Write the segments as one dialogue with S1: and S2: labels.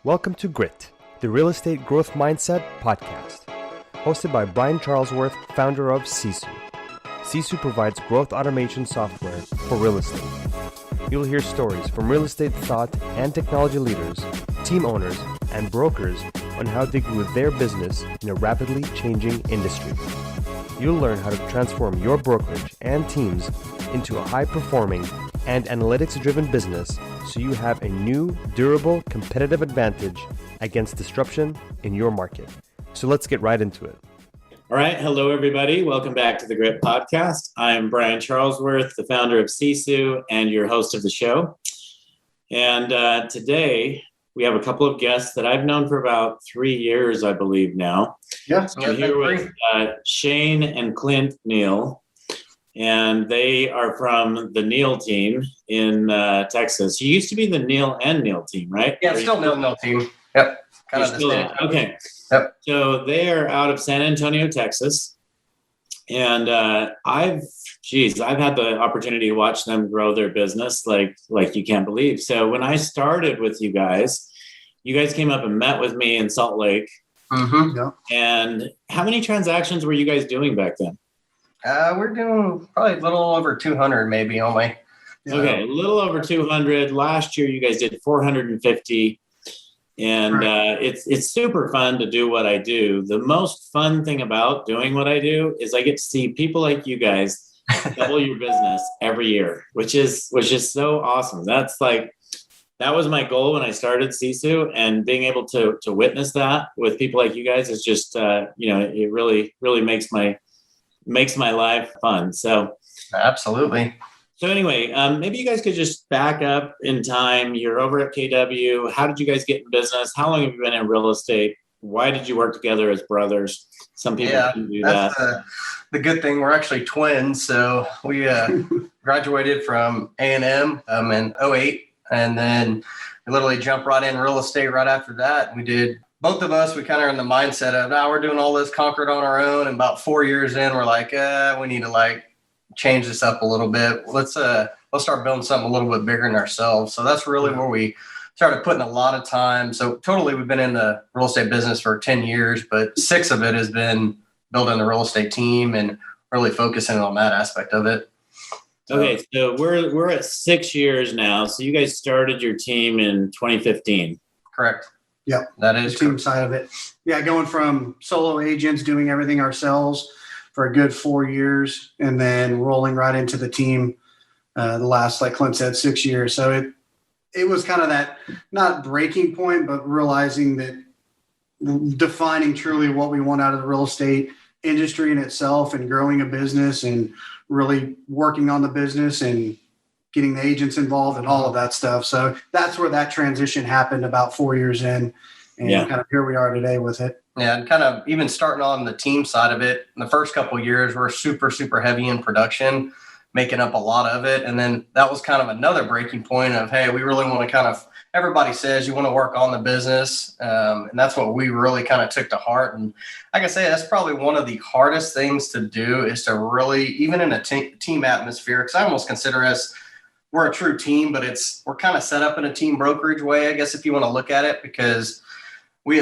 S1: Welcome to Grit, the Real Estate Growth Mindset podcast, hosted by Brian Charlesworth, founder of Sisu. Sisu provides growth automation software for real estate. You'll hear stories from real estate thought and technology leaders, team owners, and brokers on how they grew their business in a rapidly changing industry. You'll learn how to transform your brokerage and teams into a high-performing and analytics-driven business so you have a new, durable, competitive advantage against disruption in your market. So let's get right into it.
S2: All right. Hello, everybody. Welcome back to the Grit Podcast. I'm Brian Charlesworth, the founder of Sisu and your host of the show. And today we have a couple of guests that I've known for about 3 years, I believe now.
S3: Yes.
S2: I'm here with Shane and Clint Neal, and they are from the Neal Team in Texas. You used to be the Neal and Neal Team, right?
S3: Yeah, still Neal Neal Team. Yep. Kind of the same.
S2: Okay.
S3: Yep.
S2: So they are out of San Antonio, Texas. And I've had the opportunity to watch them grow their business like you can't believe. So when I started with you guys came up and met with me in Salt Lake.
S3: Mm-hmm. Yeah.
S2: And how many transactions were you guys doing back then?
S3: We're doing probably a little over 200 maybe only.
S2: Okay, a little over 200. Last year you guys did 450. And it's super fun to do what I do. The most fun thing about doing what I do is I get to see people like you guys double your business every year, which is so awesome. That was my goal when I started Sisu, and being able to witness that with people like you guys is just it really makes my life fun. So
S3: absolutely.
S2: So anyway, maybe you guys could just back up in time. You're over at KW. How did you guys get in business? How long have you been in real estate? Why did you work together as brothers? Some people can do that.
S3: The good thing, we're actually twins. So we graduated from A&M in 2008, and then we literally jumped right in real estate right after that. Both of us, we kind of are in the mindset of, we're doing all this conquered on our own. And about 4 years in, we're like, we need to change this up a little bit. Let's start building something a little bit bigger than ourselves. So that's really where we started putting a lot of time. So totally, we've been in the real estate business for 10 years, but 6 of it has been building the real estate team and really focusing on that aspect of it.
S2: Okay, so we're at 6 years now. So you guys started your team in 2015.
S3: Correct.
S4: Yep.
S3: That is
S4: the team side of it. Yeah, going from solo agents, doing everything ourselves for a good 4 years, and then rolling right into the team the last, like Clint said, 6 years. So it was kind of that, not breaking point, but realizing that defining truly what we want out of the real estate industry in itself, and growing a business and really working on the business and getting the agents involved and all of that stuff. So that's where that transition happened about 4 years in, and kind of here we are today with it.
S3: Yeah, and kind of even starting on the team side of it, in the first couple of years, we're super, super heavy in production, making up a lot of it. And then that was kind of another breaking point of, hey, we really want to everybody says you want to work on the business. And that's what we really kind of took to heart. And like I say, that's probably one of the hardest things to do, is to really, even in a team atmosphere, because I almost consider us, we're a true team, but we're kind of set up in a team brokerage way, I guess, if you want to look at it, because we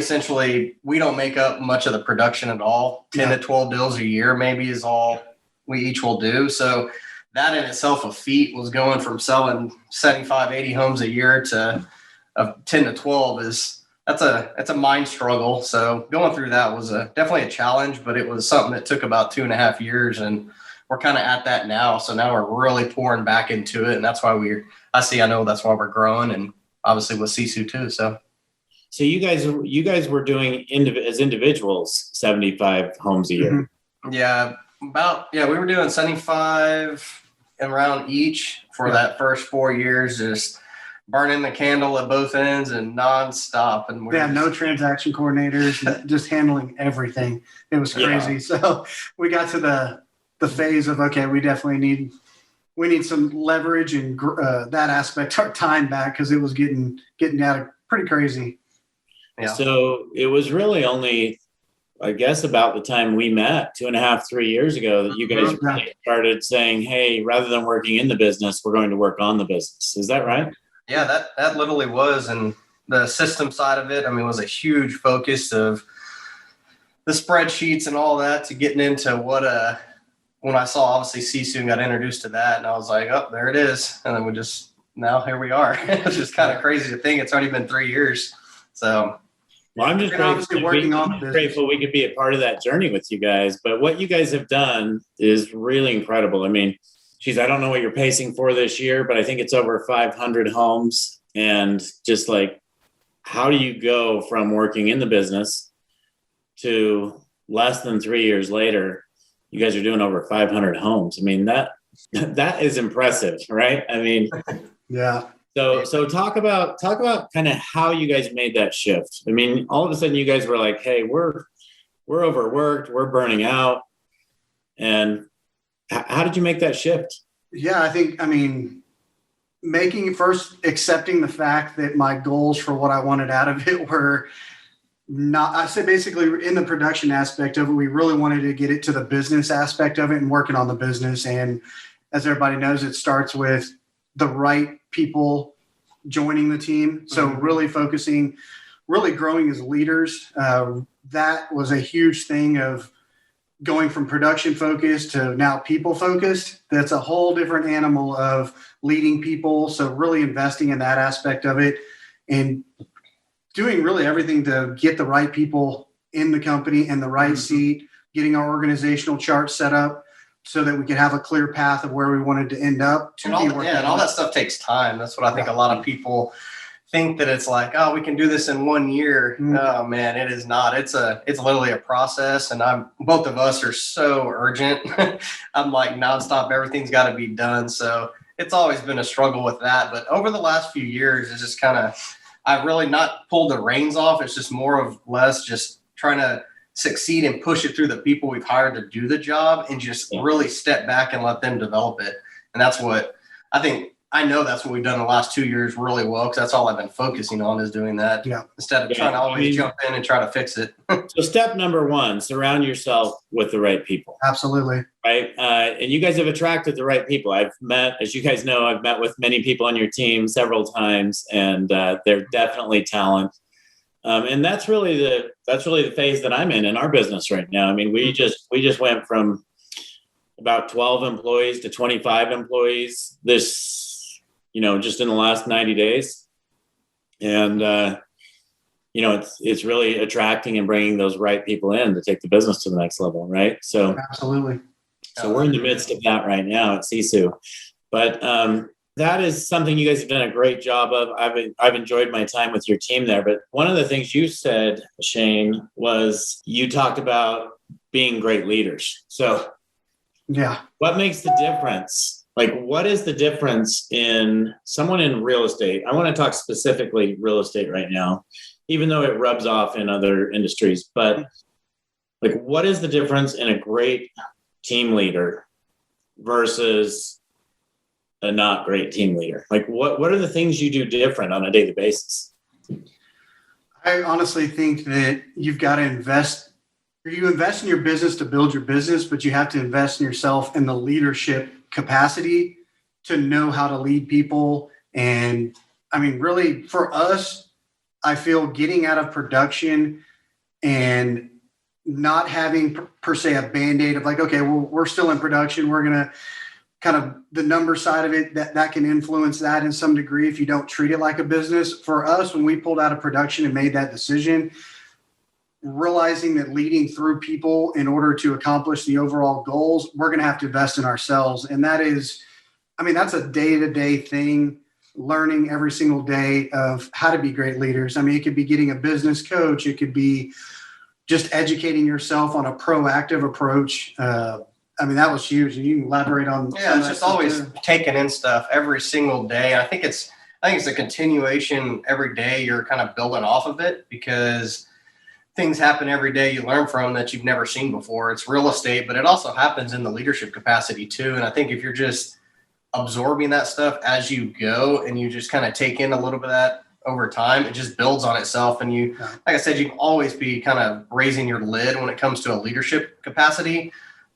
S3: don't make up much of the production at all. 10 to 12 deals a year maybe is all we each will do. So that in itself, a feat, was going from selling 75, 80 homes a year to 10 to 12 that's a mind struggle. So going through that was definitely a challenge, but it was something that took about 2.5 years, and we're kind of at that now. So now we're really pouring back into it. And that's why I know that's why we're growing, and obviously with Sisu too.
S2: So you guys were doing as individuals 75 homes a year.
S3: Mm-hmm. Yeah, we were doing 75 around each for that first 4 years, just burning the candle at both ends and nonstop. And
S4: no transaction coordinators, just handling everything. It was crazy. Yeah. So we got to the phase of, okay, we definitely need some leverage and that aspect, our time back, because it was getting out of pretty crazy.
S2: Yeah. So it was really only, I guess, about the time we met 2.5, 3 years ago that you guys really started saying, hey, rather than working in the business, we're going to work on the business. Is that right?
S3: Yeah, that literally was. And the system side of it, I mean, was a huge focus of the spreadsheets and all that, to getting into what, when I saw obviously Sisu and got introduced to that, and I was like, oh, there it is. And then now here we are. It's just kind of crazy to think it's already been 3 years. So,
S2: well, I'm just grateful we could be a part of that journey with you guys. But what you guys have done is really incredible. I mean, geez, I don't know what you're pacing for this year, but I think it's over 500 homes. And just like, how do you go from working in the business to less than 3 years later, you guys are doing over 500 homes? I mean, that is impressive, right? I mean,
S4: yeah.
S2: So talk about kind of how you guys made that shift. I mean, all of a sudden you guys were like, hey, we're overworked, we're burning out. And how did you make that shift?
S4: Yeah, I mean, accepting the fact that my goals for what I wanted out of it were not, I said basically in the production aspect of it, we really wanted to get it to the business aspect of it and working on the business. And as everybody knows, it starts with the right people joining the team. So really focusing, really growing as leaders. That was a huge thing of going from production focused to now people focused. That's a whole different animal of leading people. So really investing in that aspect of it and doing really everything to get the right people in the company in the right seat, getting our organizational chart set up so that we could have a clear path of where we wanted to end up.
S3: And all that stuff takes time. That's what I think a lot of people think, that it's like, oh, we can do this in 1 year. Oh man, it is not. It's literally a process. And both of us are so urgent. I'm like nonstop. Everything's got to be done. So it's always been a struggle with that. But over the last few years, it's just kind of, I've really not pulled the reins off. It's just more of less just trying to succeed and push it through the people we've hired to do the job and just really step back and let them develop it. And that's what I know that's what we've done the last 2 years really well, because that's all I've been focusing on, is doing that instead of trying to always jump in and try to fix it.
S2: So step number one, surround yourself with the right people.
S4: Absolutely.
S2: Right. And you guys have attracted the right people. I've met with many people on your team several times, and they're definitely talent. And that's really the phase that I'm in our business right now. I mean, we just went from about 12 employees to 25 employees just in the last 90 days. And, it's really attracting and bringing those right people in to take the business to the next level. Right. So
S4: absolutely.
S2: So we're in the midst of that right now at Sisu, but that is something you guys have done a great job of. I've enjoyed my time with your team there. But one of the things you said, Shane, was you talked about being great leaders. So what makes the difference? Like, what is the difference in someone in real estate? I want to talk specifically real estate right now, even though it rubs off in other industries. But like, what is the difference in a great team leader versus a not great team leader? Like, what are the things you do different on a daily basis?
S4: I honestly think that you've got to invest. You invest in your business to build your business, but you have to invest in yourself in the leadership capacity to know how to lead people. And I mean, really for us, I feel getting out of production and not having per se a Band-Aid of like, okay, well, we're still in production. We're going to kind of the number side of it that can influence that in some degree if you don't treat it like a business. For us, when we pulled out of production and made that decision, realizing that leading through people in order to accomplish the overall goals, we're going to have to invest in ourselves. And that is, I mean, that's a day-to-day thing, learning every single day of how to be great leaders. I mean, it could be getting a business coach. It could be just educating yourself on a proactive approach. I mean, that was huge. And you can elaborate on.
S3: Yeah, it's just always taking in stuff every single day. I think it's a continuation every day. You're kind of building off of it because things happen every day you learn from that you've never seen before. It's real estate, but it also happens in the leadership capacity too. And I think if you're just absorbing that stuff as you go and you just kind of take in a little bit of that over time, it just builds on itself. And you, like I said, you can always be kind of raising your lid when it comes to a leadership capacity.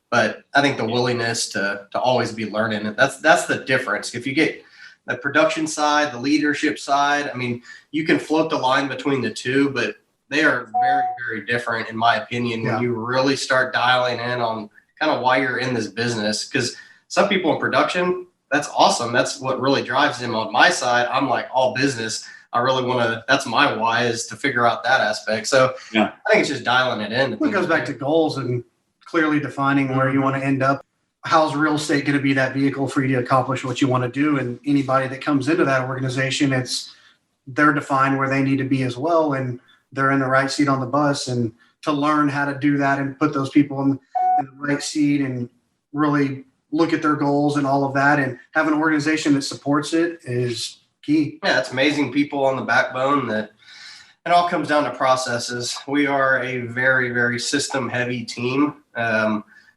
S3: But I think the willingness to always be learning, that's the difference. If you get the production side, the leadership side. I mean, you can float the line between the two, but they are very, very different, in my opinion, when you really start dialing in on kind of why you're in this business. Because some people in production, that's awesome. That's what really drives them. On my side, I'm like all business. I really want to, that's my why, is to figure out that aspect. So I think it's just dialing it in.
S4: It goes back to goals and clearly defining where you want to end up. How's real estate going to be that vehicle for you to accomplish what you want to do? And anybody that comes into that organization, they're defined where they need to be as well. And they're in the right seat on the bus, and to learn how to do that and put those people in the right seat and really look at their goals and all of that, and have an organization that supports it is key.
S3: Yeah, it's amazing people on the backbone that it all comes down to processes. We are a very, very system heavy team.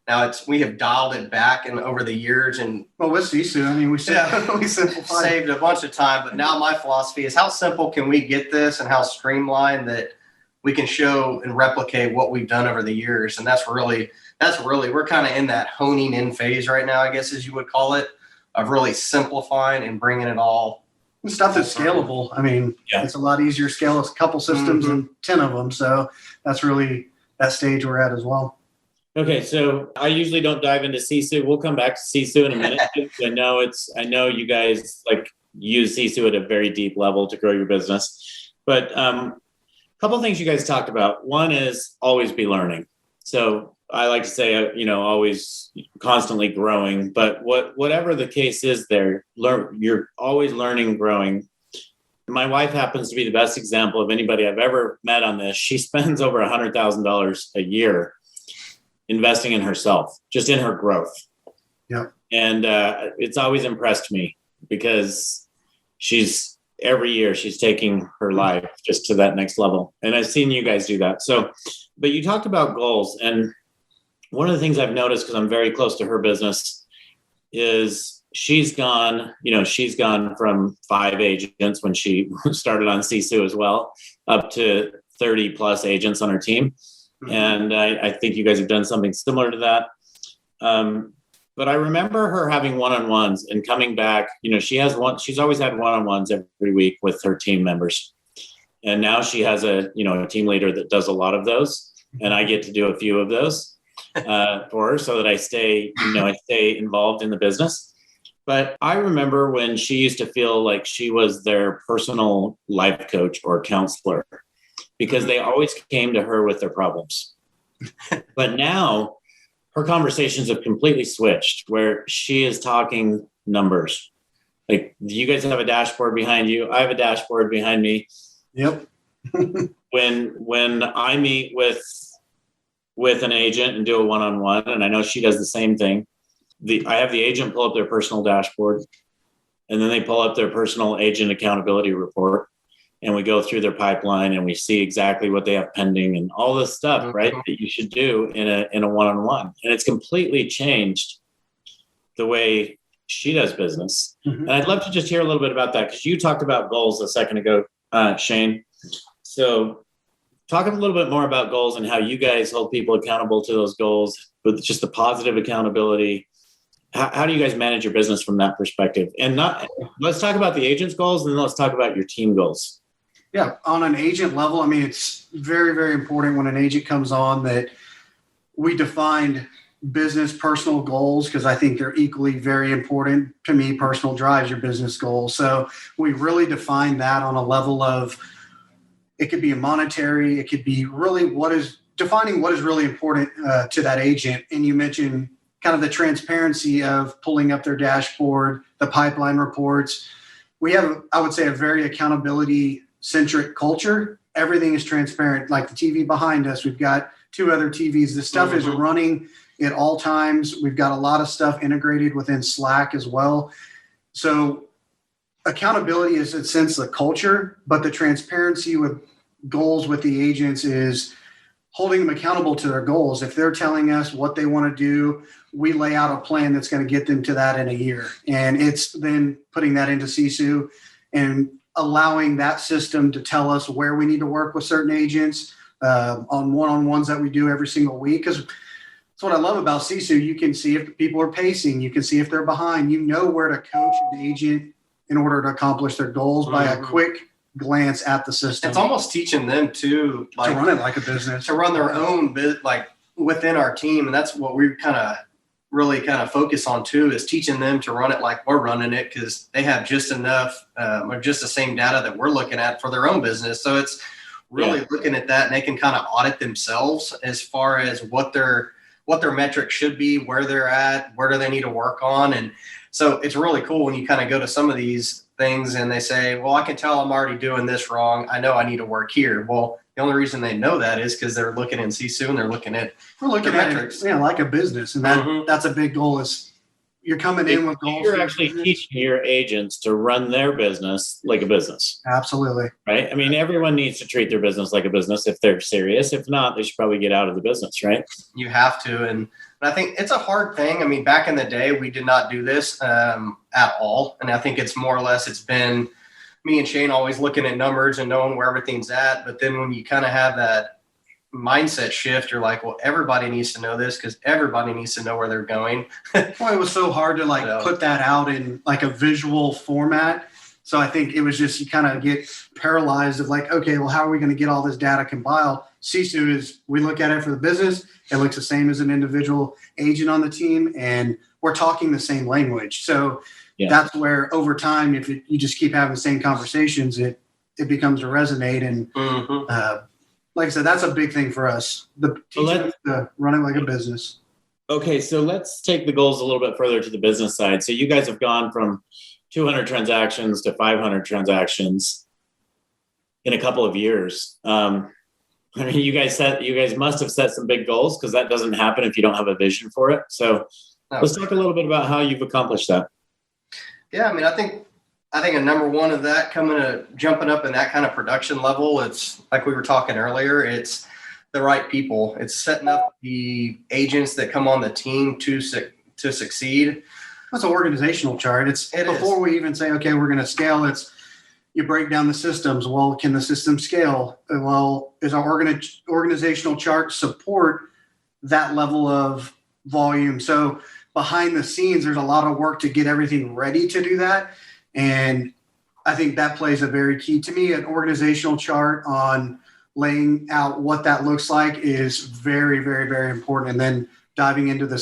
S3: Now we have dialed it back and over the years, and
S4: with Sisu, I mean, we simplified.
S3: Saved a bunch of time. But now my philosophy is, how simple can we get this, and how streamlined that we can show and replicate what we've done over the years. And that's really we're kind of in that honing in phase right now, I guess, as you would call it, of really simplifying and bringing it all.
S4: Stuff that's scalable. I mean, it's a lot easier to scale a couple systems than 10 of them. So that's really that stage we're at as well.
S2: Okay, so I usually don't dive into Sisu. We'll come back to Sisu in a minute. I know you guys like use Sisu at a very deep level to grow your business. But a couple of things you guys talked about. One is always be learning. So I like to say, always constantly growing. But whatever the case is, you're always learning, growing. My wife happens to be the best example of anybody I've ever met on this. She spends over $100,000 a year investing in herself, just in her growth.
S4: Yeah.
S2: And it's always impressed me, because every year she's taking her life just to that next level. And I've seen you guys do that. So, but you talked about goals. And one of the things I've noticed, because I'm very close to her business, is she's gone from 5 agents when she started on Sisu as well, up to 30 plus agents on her team. And I think you guys have done something similar to that. But I remember her having one-on-ones and coming back. She's always had one-on-ones every week with her team members. And now she has a team leader that does a lot of those. And I get to do a few of those for her, so that I stay involved in the business. But I remember when she used to feel like she was their personal life coach or counselor, because they always came to her with their problems. But now her conversations have completely switched, where she is talking numbers. Like, you guys have a dashboard behind you. I have a dashboard behind me.
S4: Yep.
S2: When I meet with an agent and do a one-on-one, and I know she does the same thing, I have the agent pull up their personal dashboard, and then they pull up their personal agent accountability report. And we go through their pipeline, and we see exactly what they have pending and all this stuff, right, that you should do in a one-on-one. And it's completely changed the way she does business. And I'd love to just hear a little bit about that, because you talked about goals a second ago, Shane. So talk a little bit more about goals and how you guys hold people accountable to those goals with just the positive accountability. How do you guys manage your business from that perspective? And let's talk about the agent's goals, and then let's talk about your team goals.
S4: Yeah, on an agent level, I mean, it's very, very important when an agent comes on that we define business personal goals, because I think they're equally very important. To me, personal drives your business goals. So we really define that on a level of, it could be a monetary, it could be really defining what is really important to that agent. And you mentioned kind of the transparency of pulling up their dashboard, the pipeline reports. We have, I would say, a very accountability centric culture. Everything is transparent. Like the TV behind us, we've got 2 other TVs. The stuff is running at all times. We've got a lot of stuff integrated within Slack as well. So accountability is, in a sense, the culture, but the transparency with goals with the agents is holding them accountable to their goals. If they're telling us what they want to do, we lay out a plan that's going to get them to that in a year. And it's then putting that into Sisu and allowing that system to tell us where we need to work with certain agents on one-on-ones that we do every single week. Because that's what I love about Sisu. You can see if people are pacing. You can see if they're behind. You know where to coach an agent in order to accomplish their goals by a quick glance at the system.
S3: It's almost teaching them to
S4: run it like a business,
S3: to run their own bit, like within our team. And that's what we really focus on too, is teaching them to run it like we're running it, because they have just enough or just the same data that we're looking at for their own business. So it's really looking at that, and they can kind of audit themselves as far as what their metrics should be, where they're at, where do they need to work on. And so it's really cool when you kind of go to some of these things and they say, well, I can tell I'm already doing this wrong. I know I need to work here. Well, the only reason they know that is because they're looking in Sisu and they're looking at
S4: metrics. Yeah, like a business. And that's a big goal, is you're coming in with goals.
S2: You're actually teaching your agents to run their business like a business.
S4: Absolutely.
S2: Right? I mean, everyone needs to treat their business like a business if they're serious. If not, they should probably get out of the business, right?
S3: You have to. And I think it's a hard thing. I mean, back in the day, we did not do this at all. And I think it's more or less, it's been me and Shane always looking at numbers and knowing where everything's at. But then when you kind of have that mindset shift, you're like, well, everybody needs to know this, because everybody needs to know where they're going.
S4: Well, it was so hard to put that out in like a visual format. So I think it was just, you kind of get paralyzed of like, okay, well, how are we going to get all this data compiled? Sisu is, we look at it for the business. It looks the same as an individual agent on the team, and we're talking the same language. So that's where over time, if you just keep having the same conversations, it becomes to resonate. And like I said, that's a big thing for us. The running like a business.
S2: Okay, so let's take the goals a little bit further to the business side. So you guys have gone from 200 transactions to 500 transactions in a couple of years. I mean, you guys must have set some big goals, because that doesn't happen if you don't have a vision for it. So let's talk a little bit about how you've accomplished that.
S3: Yeah, I mean, I think a number one of that, jumping up in that kind of production level, it's like we were talking earlier, it's the right people. It's setting up the agents that come on the team to succeed.
S4: That's an organizational chart. Before we even say, okay, we're going to scale, you break down the systems. Well, can the system scale? Well, is our organizational chart support that level of volume? So behind the scenes, there's a lot of work to get everything ready to do that. And I think that plays a very key, to me, an organizational chart on laying out what that looks like is very, very, very important. And then diving into the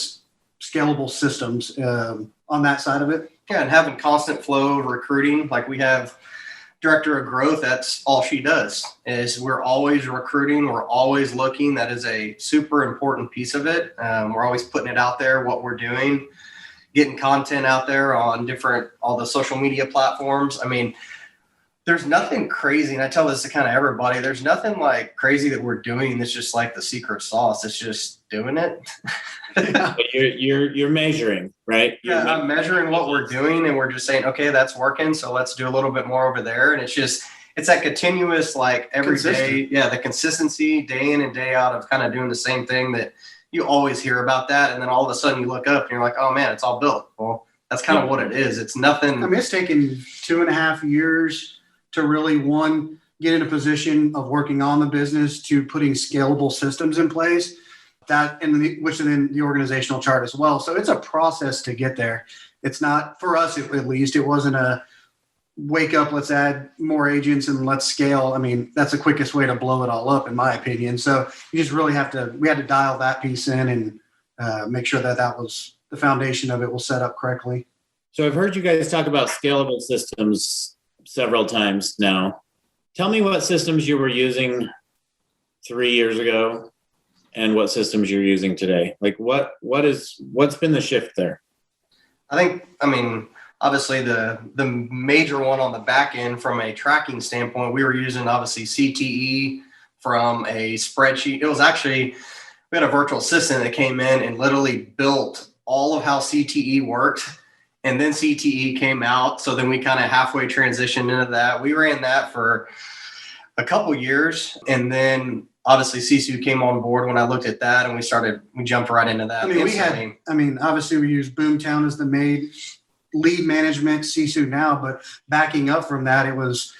S4: scalable systems on that side of it.
S3: Yeah, and having constant flow of recruiting. Like we have director of growth, that's all she does, is we're always recruiting. We're always looking. That is a super important piece of it. We're always putting it out there, what we're doing, getting content out there on all the social media platforms. I mean, there's nothing crazy. And I tell this to kind of everybody, there's nothing like crazy that we're doing that's just like the secret sauce. It's just doing it.
S2: But you're measuring, right?
S3: I'm measuring what we're doing, and we're just saying, okay, that's working, so let's do a little bit more over there. And it's that continuous, like every day, the consistency, day in and day out, of kind of doing the same thing that you always hear about that. And then all of a sudden you look up and you're like, oh man, it's all built. Well, that's kind of what it is. It's nothing.
S4: I mean, it's taken 2.5 years to really, get in a position of working on the business, to putting scalable systems in place, which is in the organizational chart as well. So it's a process to get there. It's not, for us at least, it wasn't a wake up, let's add more agents and let's scale. I mean, that's the quickest way to blow it all up, in my opinion. So you just really we had to dial that piece in and make sure that was the foundation of it was set up correctly.
S2: So I've heard you guys talk about scalable systems several times now. Tell me what systems you were using 3 years ago and what systems you're using today. Like what's been the shift there?
S3: I mean, obviously the major one on the back end from a tracking standpoint, we were using obviously CTE from a spreadsheet. It was actually, we had a virtual assistant that came in and literally built all of how CTE worked. And then CTE came out. So then we kind of halfway transitioned into that. We ran that for a couple years. And then obviously Sisu came on board when I looked at that, and we jumped right into that.
S4: I mean, obviously we use Boomtown as the main lead management, Sisu now, but backing up from that, it was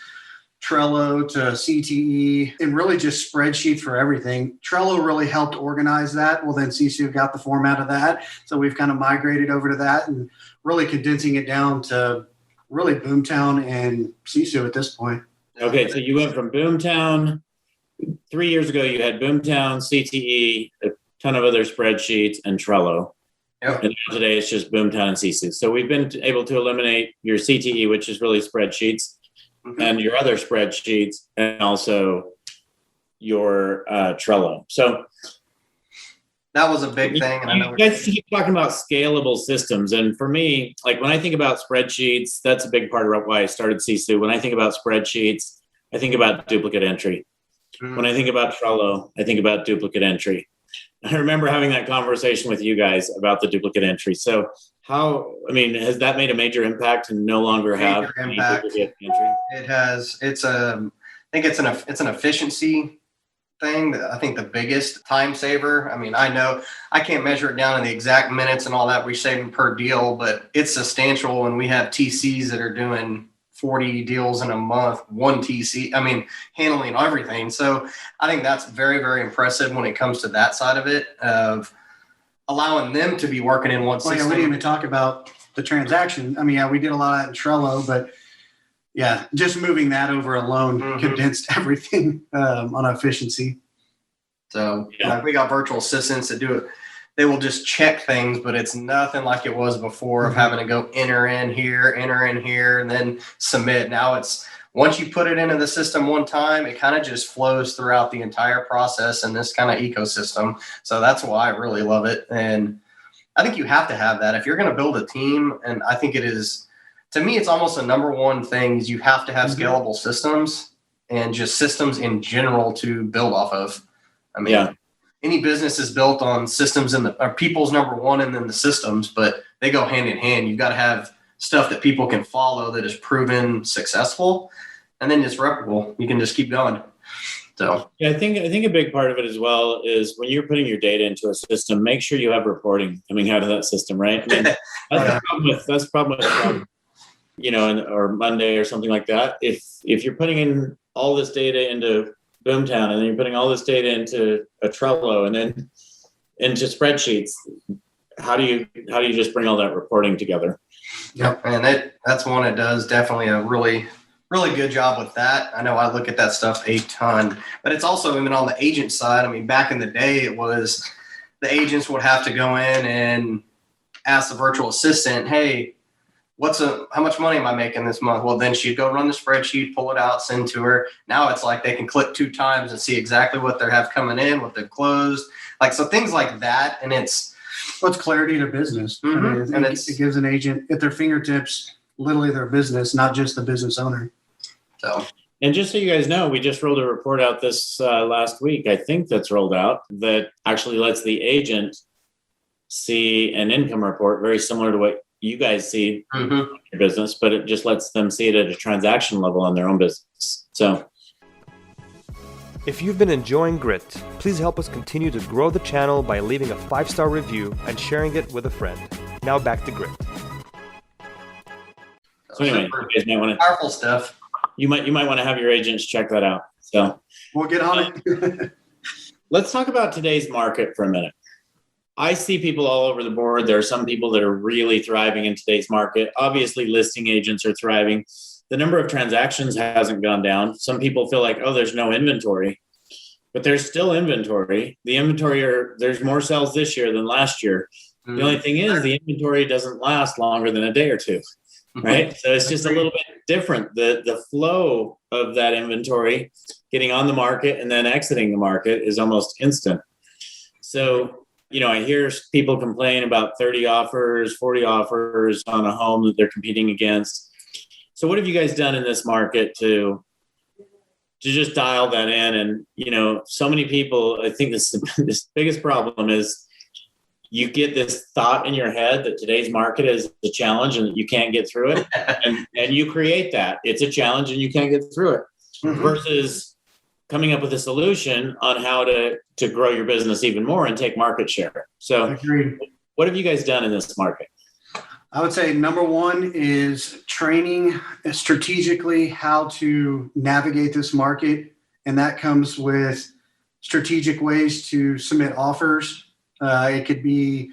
S4: Trello to CTE and really just spreadsheets for everything. Trello really helped organize that. Well, then Sisu got the format of that. So we've kind of migrated over to that and really condensing it down to really Boomtown and Sisu at this point.
S2: Okay, so you went from Boomtown. 3 years ago, you had Boomtown, CTE, a ton of other spreadsheets, and Trello.
S3: Yep.
S2: And now today it's just Boomtown and Sisu. So we've been able to eliminate your CTE, which is really spreadsheets, and your other spreadsheets, and also your Trello. So
S3: that was a big thing. And I know
S2: you guys keep talking about scalable systems. And for me, like when I think about spreadsheets, that's a big part of why I started Sisu. When I think about spreadsheets, I think about duplicate entry. When I think about Trello, I think about duplicate entry. I remember having that conversation with you guys about the duplicate entry. So has that made a major impact and no longer have any duplicate entry?
S3: It has. I think it's an efficiency thing. I think the biggest time saver. I mean, I know I can't measure it down in the exact minutes and all that we're saving per deal, but it's substantial when we have TCs that are doing 40 deals in a month, one TC, I mean, handling everything. So I think that's very, very impressive when it comes to that side of it, of allowing them to be working in one system.
S4: Yeah, we didn't even talk about the transaction. I mean, yeah, we did a lot of that in Trello, but yeah, just moving that over alone condensed everything on efficiency.
S3: So like we got virtual assistants that do it. They will just check things, but it's nothing like it was before of having to go enter in here, and then submit. Now it's once you put it into the system one time, it kind of just flows throughout the entire process in this kind of ecosystem. So that's why I really love it. And I think you have to have that if you're going to build a team. And I think it is, to me, it's almost a number one thing is you have to have scalable systems and just systems in general to build off of. I mean, any business is built on systems or people's number one and then the systems, but they go hand in hand. You've got to have stuff that people can follow that is proven successful and then it's replicable. You can just keep going. So
S2: yeah, I think a big part of it as well is when you're putting your data into a system, make sure you have reporting coming out of that system, right? I mean, that's the problem with or Monday or something like that. If you're putting in all this data into Boomtown and then you're putting all this data into a Trello and then into spreadsheets, how do you just bring all that reporting together?
S3: Yep, and that's one that does definitely a really, really good job with that. I know I look at that stuff a ton, but it's also even on the agent side. I mean, back in the day, it was the agents would have to go in and ask the virtual assistant, hey, how much money am I making this month? Well, then she'd go run the spreadsheet, pull it out, send to her. Now it's like they can click 2 times and see exactly what they have coming in, what they've closed. Like, so things like that. And it's
S4: clarity to business. I mean, and it gives an agent at their fingertips, literally their business, not just the business owner.
S3: So,
S2: and just so you guys know, we just rolled a report out this last week. I think that's rolled out that actually lets the agent see an income report very similar to what you guys see in your business, but it just lets them see it at a transaction level on their own business. So
S1: if you've been enjoying Grit, please help us continue to grow the channel by leaving a 5-star review and sharing it with a friend. Now back to Grit.
S2: So anyway, you guys might want to
S3: powerful stuff.
S2: You might want to have your agents check that out. So
S4: we'll get on it.
S2: Let's talk about today's market for a minute. I see people all over the board. There are some people that are really thriving in today's market. Obviously, listing agents are thriving. The number of transactions hasn't gone down. Some people feel like, oh, there's no inventory, but there's still inventory. The inventory there's more sales this year than last year. The only thing is the inventory doesn't last longer than a day or two, right? So it's just a little bit different. The flow of that inventory getting on the market and then exiting the market is almost instant. So I hear people complain about 30 offers, 40 offers on a home that they're competing against. So what have you guys done in this market to just dial that in? And, so many people, I think this biggest problem is you get this thought in your head that today's market is a challenge and that you can't get through it. and you create that. It's a challenge and you can't get through it versus coming up with a solution on how to grow your business even more and take market share. So
S4: Agreed.
S2: What have you guys done in this market?
S4: I would say number one is training strategically how to navigate this market. And that comes with strategic ways to submit offers. It could be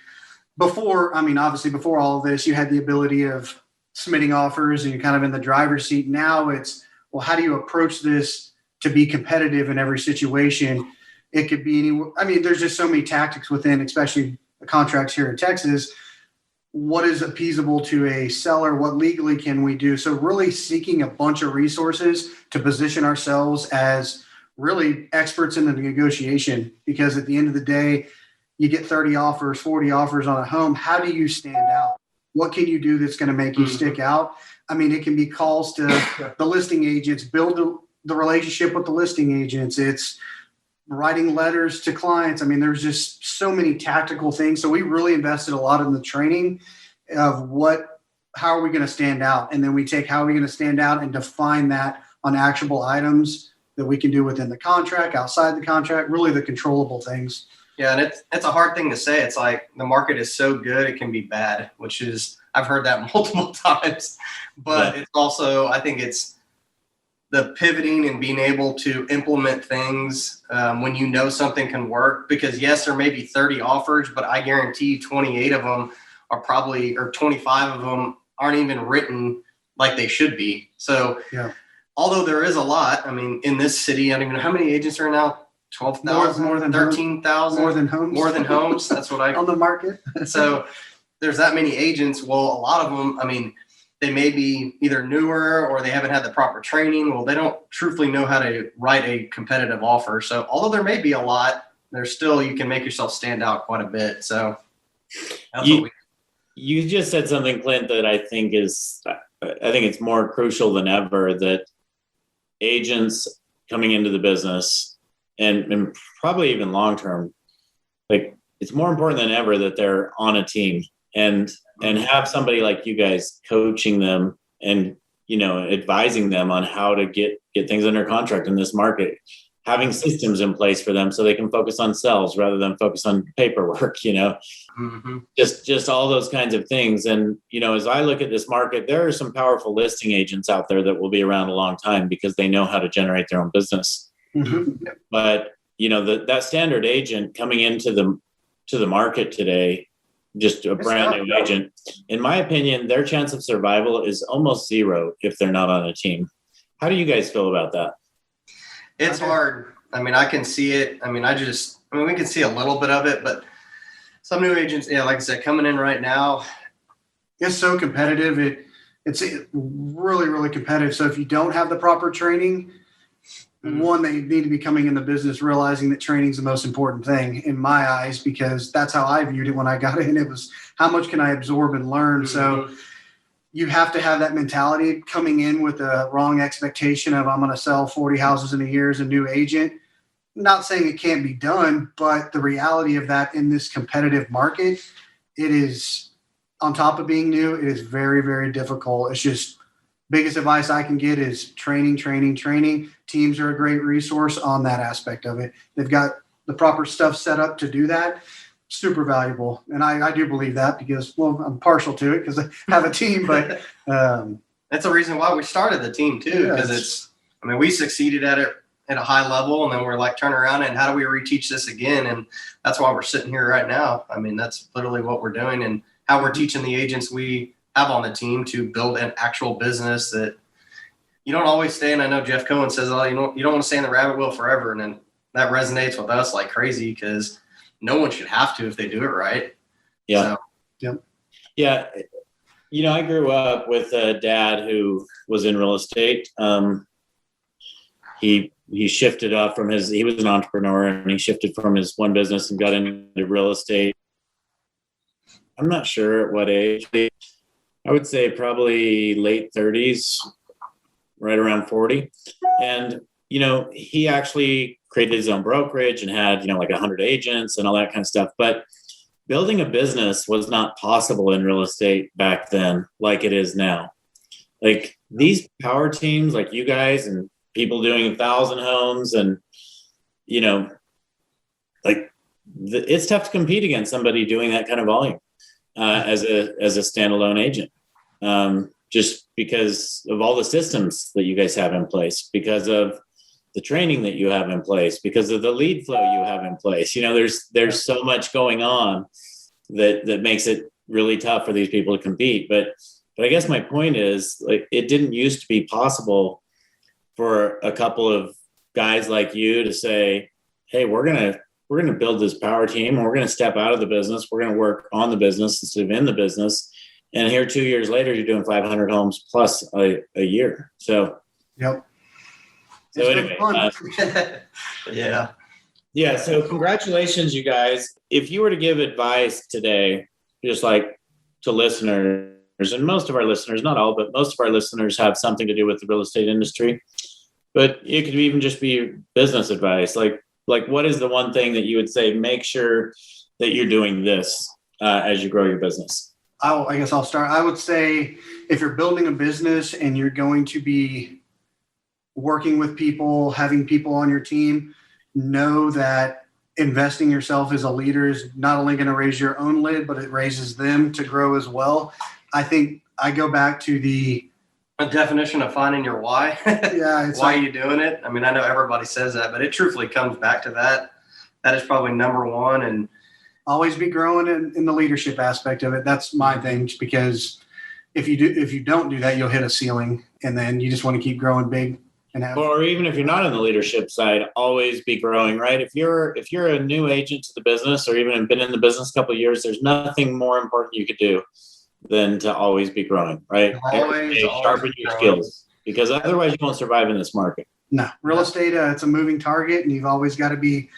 S4: obviously before all of this, you had the ability of submitting offers and you're kind of in the driver's seat. Now it's, well, how do you approach this to be competitive in every situation? It could be there's just so many tactics within, especially the contracts here in Texas. What is appeasable to a seller? What legally can we do? So really seeking a bunch of resources to position ourselves as really experts in the negotiation, because at the end of the day, you get 30 offers, 40 offers on a home. How do you stand out? What can you do that's going to make you stick out? It can be calls to the listing agents, build the relationship with the listing agents. It's writing letters to clients. There's just so many tactical things. So we really invested a lot in the training of how are we going to stand out? And then we take how are we going to stand out and define that on actionable items that we can do within the contract, outside the contract, really the controllable things.
S3: Yeah, and it's a hard thing to say. It's like the market is so good, it can be bad, which is, I've heard that multiple times. But It's also, I think it's the pivoting and being able to implement things when you know something can work. Because yes, there may be 30 offers, but I guarantee 28 of them are probably, or 25 of them aren't even written like they should be. So although there is a lot, in this city, I don't even know how many agents are now. 12,000,
S4: more than
S3: 13,000,
S4: more than homes.
S3: That's what I
S4: on the market.
S3: So there's that many agents. Well, a lot of them, they may be either newer or they haven't had the proper training. Well, they don't truthfully know how to write a competitive offer. So although there may be a lot, there's still, you can make yourself stand out quite a bit. So that's
S2: you just said something, Clint, that I think it's more crucial than ever, that agents coming into the business and probably even long-term, like it's more important than ever that they're on a team and have somebody like you guys coaching them and, advising them on how to get things under contract in this market, having systems in place for them so they can focus on sales rather than focus on paperwork, just all those kinds of things. And, as I look at this market, there are some powerful listing agents out there that will be around a long time because they know how to generate their own business. But that standard agent coming into the market today, just a brand new agent, in my opinion, their chance of survival is almost zero if they're not on a team. How do you guys feel about that?
S3: It's hard. I can see it. We can see a little bit of it, but some new agents, like I said, coming in right now,
S4: it's so competitive. It's really, really competitive. So if you don't have the proper training, one, they need to be coming in the business realizing that training is the most important thing in my eyes, because that's how I viewed it when I got in. It was how much can I absorb and learn? So you have to have that mentality coming in with a wrong expectation of I'm going to sell 40 houses in a year as a new agent. Not saying it can't be done, but the reality of that in this competitive market, it is, on top of being new, it is very, very difficult. It's just, biggest advice I can get is training. Teams are a great resource on that aspect of it. They've got the proper stuff set up to do that. Super valuable. And I do believe that because, well, I'm partial to it because I have a team, but
S3: that's the reason why we started the team too. Because we succeeded at it at a high level, and then we're like, turn around and how do we reteach this again? And that's why we're sitting here right now. That's literally what we're doing and how we're teaching the agents we have on the team to build an actual business that you don't always stay. And I know Jeff Cohen says, you don't want to stay in the rabbit wheel forever. And then that resonates with us like crazy because no one should have to if they do it right.
S2: Yeah.
S3: So,
S2: yeah. I grew up with a dad who was in real estate. He shifted up from he was an entrepreneur and he shifted from his one business and got into real estate. I'm not sure at what age. I would say probably late 30s, right around 40. And, he actually created his own brokerage and had, like 100 agents and all that kind of stuff. But building a business was not possible in real estate back then, like it is now. Like these power teams, like you guys and people doing 1,000 homes and, it's tough to compete against somebody doing that kind of volume as a standalone agent. Just because of all the systems that you guys have in place, because of the training that you have in place, because of the lead flow you have in place. There's so much going on that makes it really tough for these people to compete. But But I guess my point is, like, it didn't used to be possible for a couple of guys like you to say, hey, we're gonna build this power team, and we're gonna step out of the business. We're gonna work on the business instead of in the business. And here 2 years later, you're doing 500 homes plus a year. So
S4: Yep.
S2: So
S4: It's
S2: anyway,
S3: Yeah.
S2: yeah. So congratulations, you guys. If you were to give advice today, just like to listeners, and most of our listeners, not all, but most of our listeners have something to do with the real estate industry. But it could even just be business advice. Like what is the one thing that you would say? Make sure that you're doing this as you grow your business.
S4: I guess I'll start. I would say if you're building a business and you're going to be working with people, having people on your team, know that investing yourself as a leader is not only going to raise your own lid, but it raises them to grow as well. I think I go back to
S3: a definition of finding your why.
S4: Yeah.
S3: Why are you doing it? I mean, I know everybody says that, but it truthfully comes back to that. That is probably number one. And
S4: always be growing in the leadership aspect of it. That's my thing, because if you don't do that, you'll hit a ceiling, and then you just want to keep growing big and have.
S2: Or even if you're not on the leadership side, always be growing, right? If you're a new agent to the business, or even have been in the business a couple of years, there's nothing more important you could do than to always be growing, right?
S3: Always
S2: sharpen your skills, because otherwise you won't survive in this market.
S4: No, real estate, it's a moving target, and you've always got to be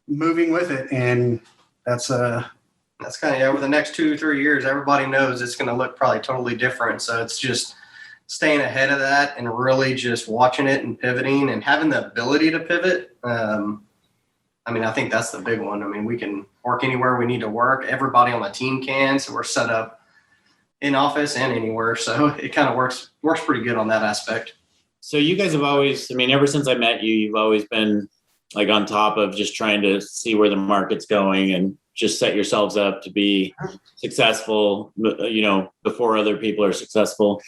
S4: moving with it. And that's kind
S3: of, over the next 2-3 years, everybody knows it's going to look probably totally different. So it's just staying ahead of that and really just watching it and pivoting and having the ability to pivot. I mean, I think that's the big one. I mean, we can work anywhere we need to work. Everybody on the team can. So we're set up in office and anywhere. So it kind of works pretty good on that aspect.
S2: So you guys have always, I mean, ever since I met you, you've always been like on top of just trying to see where the market's going and just set yourselves up to be successful, before other people are successful.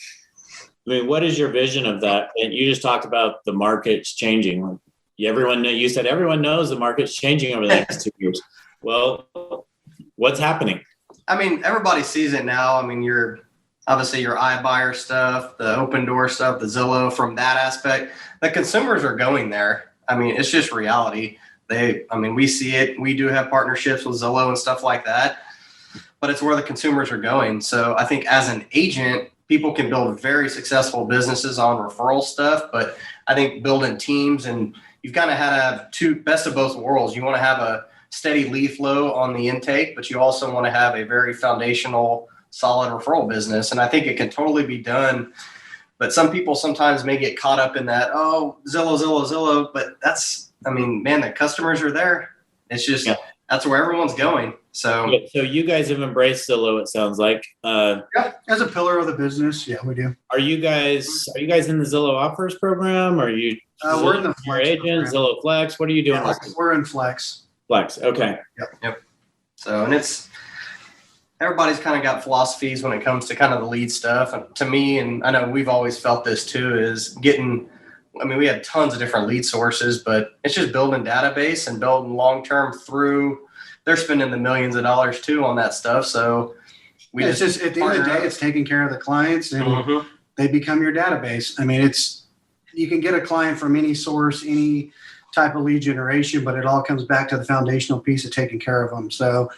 S2: I mean, what is your vision of that? And you just talked about the market's changing. You said everyone knows the market's changing over the next 2 years. Well, what's happening?
S3: I mean, everybody sees it now. I mean, your iBuyer stuff, the Open Door stuff, the Zillow, from that aspect, the consumers are going there. I mean, it's just reality. We see it. We do have partnerships with Zillow and stuff like that, but it's where the consumers are going. So I think as an agent, people can build very successful businesses on referral stuff, but I think building teams, and you've kind of had to have two best of both worlds. You want to have a steady lead flow on the intake, but you also want to have a very foundational, solid referral business. And I think it can totally be done. But some people sometimes may get caught up in that, Zillow, but the customers are there. It's just, That's where everyone's going. So
S2: you guys have embraced Zillow, it sounds like.
S4: Yeah, as a pillar of the business. Yeah, we do.
S2: Are you guys in the Zillow Offers program? Are you
S4: we're in the Flex
S2: agent,
S4: program.
S2: Zillow Flex? What are you doing?
S4: Yeah, we're in Flex.
S2: Flex, okay.
S3: Yep. So, and it's, everybody's kind of got philosophies when it comes to kind of the lead stuff. And to me, and I know we've always felt this too, is we have tons of different lead sources, but it's just building database and building long-term through. They're spending the millions of dollars too on that stuff. So
S4: it's just at the end of the day, it's taking care of the clients, and they become your database. I mean, you can get a client from any source, any type of lead generation, but it all comes back to the foundational piece of taking care of them. So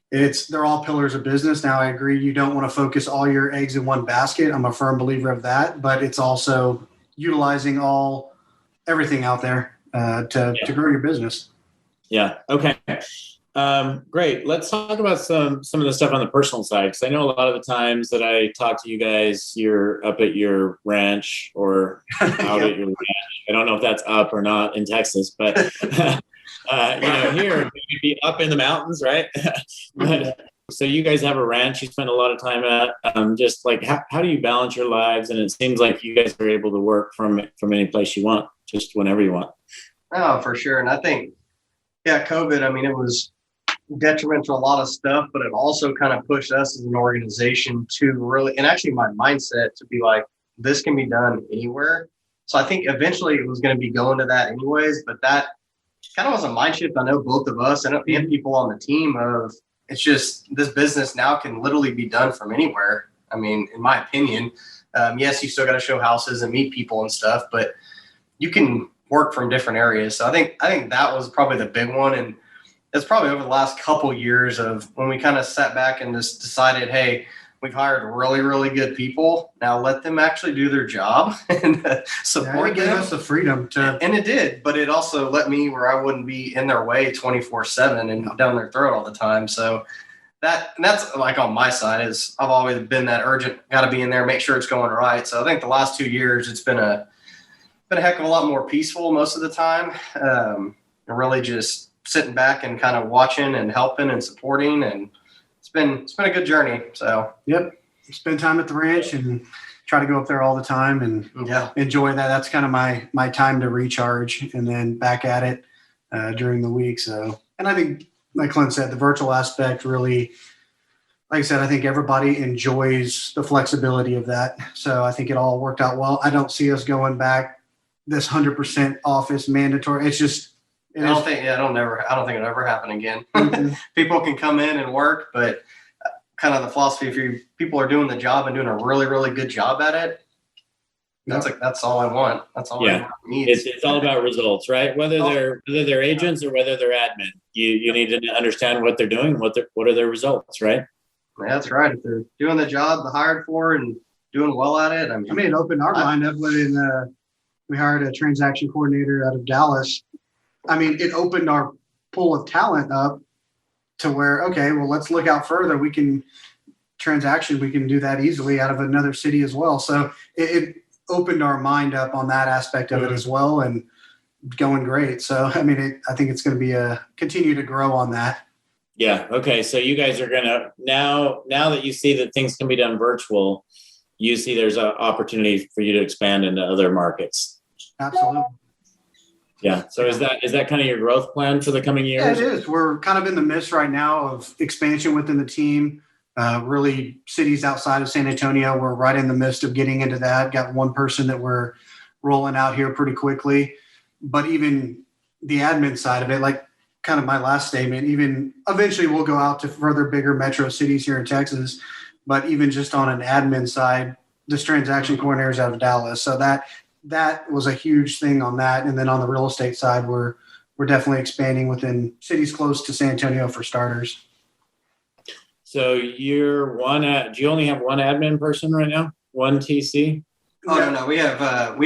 S4: they're all pillars of business. Now, I agree, you don't want to focus all your eggs in one basket. I'm a firm believer of that, but it's also utilizing everything out there to grow your business.
S2: Yeah. Okay. Great. Let's talk about some of the stuff on the personal side, because I know a lot of the times that I talk to you guys, you're up at your ranch or out at your ranch. I don't know if that's up or not in Texas, but here you'd be up in the mountains, right? So you guys have a ranch you spend a lot of time at. Just like how do you balance your lives? And it seems like you guys are able to work from any place you want, just whenever you want.
S3: Oh, for sure. And I think, COVID, it was detrimental to a lot of stuff, but it also kind of pushed us as an organization to really, and actually my mindset to be like, this can be done anywhere. So I think eventually it was going to be going to that anyways, but that kind of was a mind shift. I know both of us and people on the team of, it's just, this business now can literally be done from anywhere. I mean, in my opinion, yes, you still got to show houses and meet people and stuff, but you can work from different areas. So I think that was probably the big one. And it's probably over the last couple years of when we kind of sat back and just decided, hey, we've hired really, really good people. Now let them actually do their job and support
S4: it gave
S3: them.
S4: us the freedom to.
S3: And it did, but it also let me where I wouldn't be in their way 24/7 and down their throat all the time. So that's like on my side is I've always been that urgent, got to be in there, make sure it's going right. So I think the last 2 years, it's been a heck of a lot more peaceful most of the time. And really just sitting back and kind of watching and helping and supporting. And it's been a good journey. So,
S4: Yep. Spend time at the ranch and try to go up there all the time and enjoy that. That's kind of my time to recharge and then back at it during the week. So, and I think, like Clint said, the virtual aspect really, like I said, I think everybody enjoys the flexibility of that. So I think it all worked out well. I don't see us going back this 100% office mandatory. It's just,
S3: I don't think it'll ever happen again. Mm-hmm. People can come in and work, but kind of the philosophy, if people are doing the job and doing a really, really good job at it, that's all I want. That's all I need.
S2: It's all about results, right? Whether they're agents or whether they're admin, you need to understand what they're doing, what are their results, right?
S3: Yeah, that's right. If they're doing the job they're hired for and doing well at it, I mean,
S4: it opened our mind up when we hired a transaction coordinator out of Dallas. I mean, it opened our pool of talent up to where, okay, well, let's look out further. We can do that easily out of another city as well. So it opened our mind up on that aspect of it as well, and going great. So, I mean, I think it's going to be continue to grow on that.
S2: Yeah. Okay. So you guys are going to, now that you see that things can be done virtual, you see there's an opportunity for you to expand into other markets.
S4: Absolutely.
S2: Yeah. So is that kind of your growth plan for the coming years?
S4: Yeah, it is. We're kind of in the midst right now of expansion within the team. Really, cities outside of San Antonio, we're right in the midst of getting into that. Got one person that we're rolling out here pretty quickly. But even the admin side of it, like kind of my last statement, even eventually we'll go out to further bigger metro cities here in Texas. But even just on an admin side, this transaction coordinator is out of Dallas. So that was a huge thing on that. And then on the real estate side, we're definitely expanding within cities close to San Antonio for starters.
S2: So do you only have one admin person right now? One TC?
S3: Oh, no. We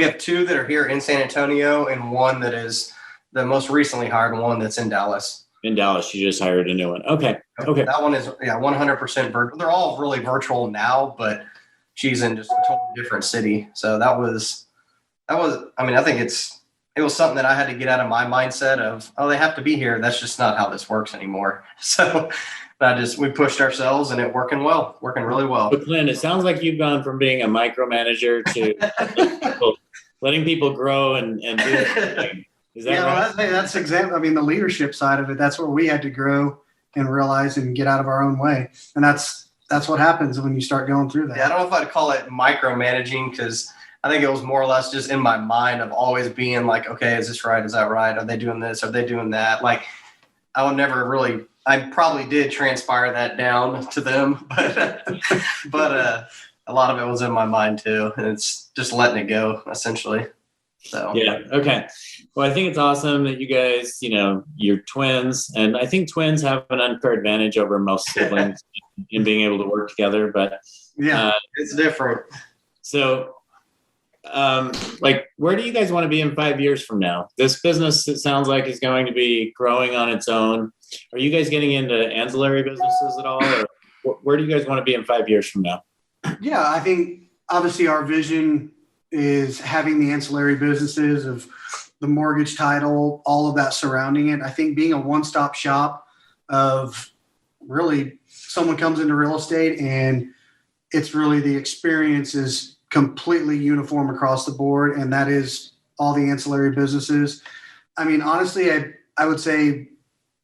S3: have two that are here in San Antonio and one that is the most recently hired one that's in Dallas.
S2: In Dallas, you just hired a new one. Okay.
S3: That one is 100% virtual. They're all really virtual now, but she's in just a totally different city. So that was, I mean, I think it was something that I had to get out of my mindset of, oh, they have to be here. That's just not how this works anymore. So we pushed ourselves and it working really well.
S2: But Clint, it sounds like you've gone from being a micromanager to letting people grow and do everything. Is that right?
S4: Well, that's exactly. I mean, the leadership side of it. That's where we had to grow and realize and get out of our own way. And that's what happens when you start going through that.
S3: Yeah, I don't know if I'd call it micromanaging because I think it was more or less just in my mind of always being like, okay, is this right? Is that right? Are they doing this? Are they doing that? Like, I probably did transpire that down to them, but a lot of it was in my mind too. And it's just letting it go essentially. So,
S2: yeah. Okay. Well, I think it's awesome that you guys, you're twins, and I think twins have an unfair advantage over most siblings in being able to work together, but
S3: it's different.
S2: So, where do you guys want to be in 5 years from now? This business, it sounds like, is going to be growing on its own. Are you guys getting into ancillary businesses at all, or where do you guys want to be in 5 years from now?
S4: Yeah, I think obviously our vision is having the ancillary businesses of the mortgage title, all of that surrounding it. I think being a one-stop shop of really someone comes into real estate and it's really the experience is completely uniform across the board. And that is all the ancillary businesses. I mean, honestly, I would say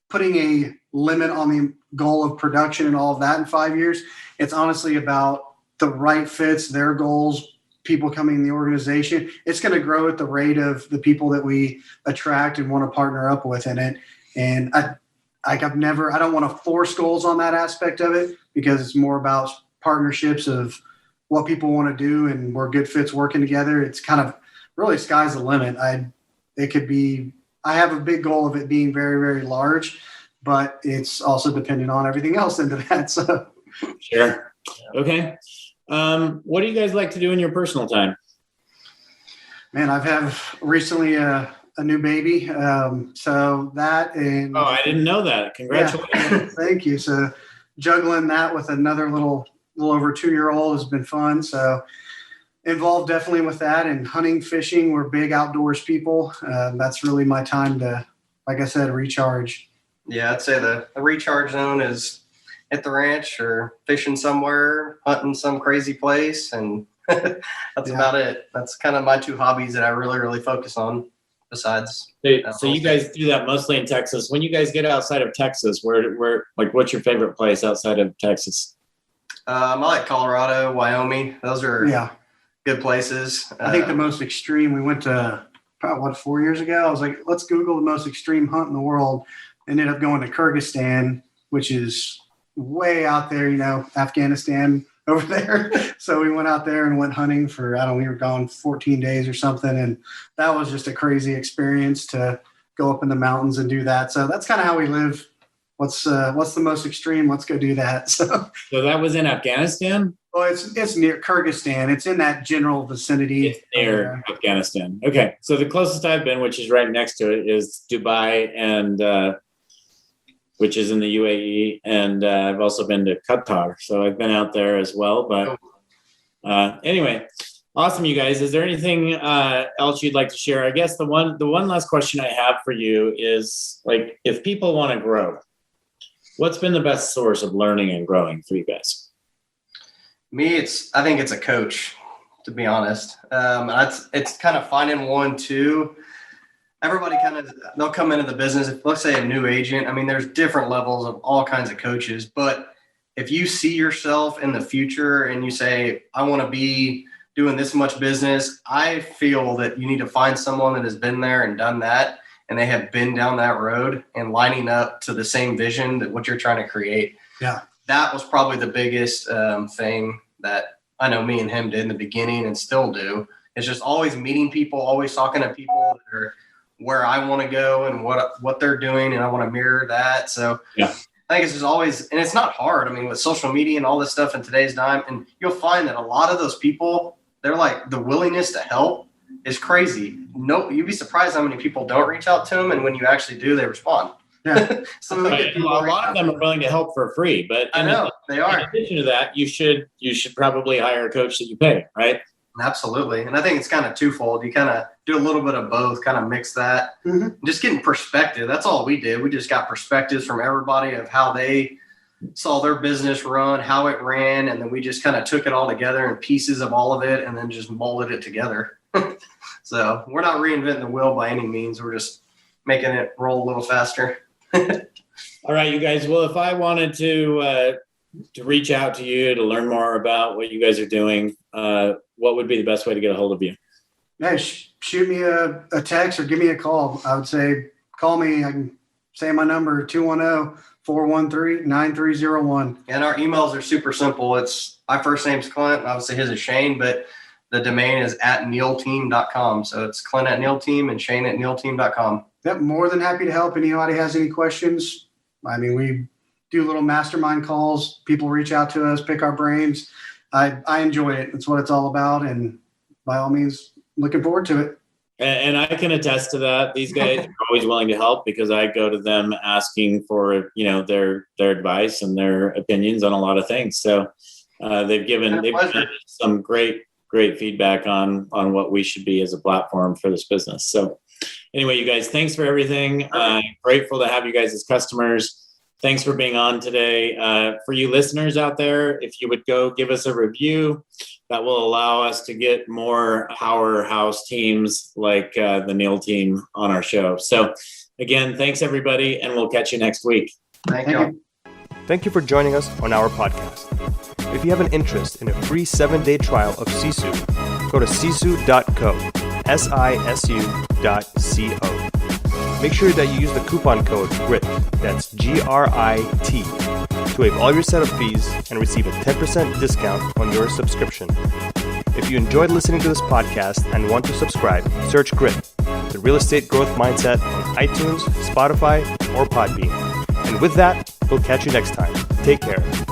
S4: putting a limit on the goal of production and all of that in 5 years, it's honestly about the right fits, their goals, people coming in the organization. It's going to grow at the rate of the people that we attract and want to partner up with in it. And I don't want to force goals on that aspect of it because it's more about partnerships of what people want to do and we're good fits working together, it's kind of really sky's the limit. I have a big goal of it being very, very large, but it's also dependent on everything else into that. So
S2: Sure. Okay. What do you guys like to do in your personal time?
S4: Man, I've have recently a new baby. So that and
S2: Oh, I didn't know that. Congratulations.
S4: Yeah, thank you. So juggling that with another little over 2-year-old has been fun. So involved definitely with that, and hunting, fishing. We're big outdoors people. That's really my time to, like I said, recharge.
S3: Yeah, I'd say the recharge zone is at the ranch or fishing somewhere, hunting some crazy place, and that's about it. That's kind of my two hobbies that I really, really focus on. Besides,
S2: So you guys do that mostly in Texas. When you guys get outside of Texas, where like, what's your favorite place outside of Texas?
S3: I like Colorado, Wyoming. Those are good places.
S4: I think the most extreme, we went to probably 4 years ago. I was like, let's Google the most extreme hunt in the world. Ended up going to Kyrgyzstan, which is way out there, Afghanistan over there. So we went out there and went hunting for, we were gone 14 days or something. And that was just a crazy experience to go up in the mountains and do that. So that's kind of how we live. What's the most extreme? Let's go do that. So
S2: that was in Afghanistan?
S4: Well, it's near Kyrgyzstan. It's in that general vicinity.
S2: It's near Afghanistan. Okay. So the closest I've been, which is right next to it, is Dubai, and which is in the UAE. And I've also been to Qatar. So I've been out there as well. But anyway, awesome, you guys. Is there anything else you'd like to share? I guess the one last question I have for you is, like, if people want to grow, what's been the best source of learning and growing for you guys?
S3: Me, I think it's a coach, to be honest. It's kind of finding one too. Everybody they'll come into the business. If, let's say, a new agent, there's different levels of all kinds of coaches, but if you see yourself in the future and you say, I want to be doing this much business, I feel that you need to find someone that has been there and done that, and they have been down that road and lining up to the same vision that what you're trying to create.
S4: Yeah.
S3: That was probably the biggest thing that I know me and him did in the beginning and still do. It's just always meeting people, always talking to people that are where I want to go and what they're doing, and I want to mirror that. So I think it's just always, and it's not hard. With social media and all this stuff in today's time, and you'll find that a lot of those people, they're like, the willingness to help is crazy. No, you'd be surprised how many people don't reach out to them, and when you actually do, they respond. Yeah.
S2: So a lot of them are willing to help for free, but
S3: I know they are.
S2: In addition to that, you should probably hire a coach that you pay, right?
S3: Absolutely. And I think it's kind of twofold. You kind of do a little bit of both, kind of mix that. Mm-hmm. Just getting perspective. That's all we did. We just got perspectives from everybody of how they saw their business run, how it ran, and then we just kind of took it all together in pieces of all of it and then just molded it together. So we're not reinventing the wheel by any means. We're just making it roll a little faster.
S2: All right, you guys. Well, if I wanted to reach out to you to learn more about what you guys are doing, what would be the best way to get a hold of you?
S4: Yeah, shoot me a text or give me a call. I would say call me. I can say my number, 210-413-9301.
S3: And our emails are super simple. It's my first name's Clint, and obviously his is Shane, but the domain is @nealteam.com. So it's Clint at Neal Team and Shane at nealteam.com.
S4: Yep, more than happy to help. Anybody has any questions? We do little mastermind calls. People reach out to us, pick our brains. I enjoy it. That's what it's all about. And by all means, looking forward to it.
S2: And I can attest to that. These guys are always willing to help because I go to them asking for, their advice and their opinions on a lot of things. So they've given some great feedback on what we should be as a platform for this business. So anyway, you guys, thanks for everything. Grateful to have you guys as customers. Thanks for being on today. For you listeners out there, if you would go give us a review, that will allow us to get more powerhouse teams like the Neal team on our show. So again, thanks everybody, and we'll catch you next week.
S3: Thank you.
S1: Thank you for joining us on our podcast. If you have an interest in a free 7-day trial of Sisu, go to sisu.co, sisu.co. Make sure that you use the coupon code GRIT, that's GRIT, to waive all your setup fees and receive a 10% discount on your subscription. If you enjoyed listening to this podcast and want to subscribe, search GRIT, the Real Estate Growth Mindset, on iTunes, Spotify, or Podbean. And with that, we'll catch you next time. Take care.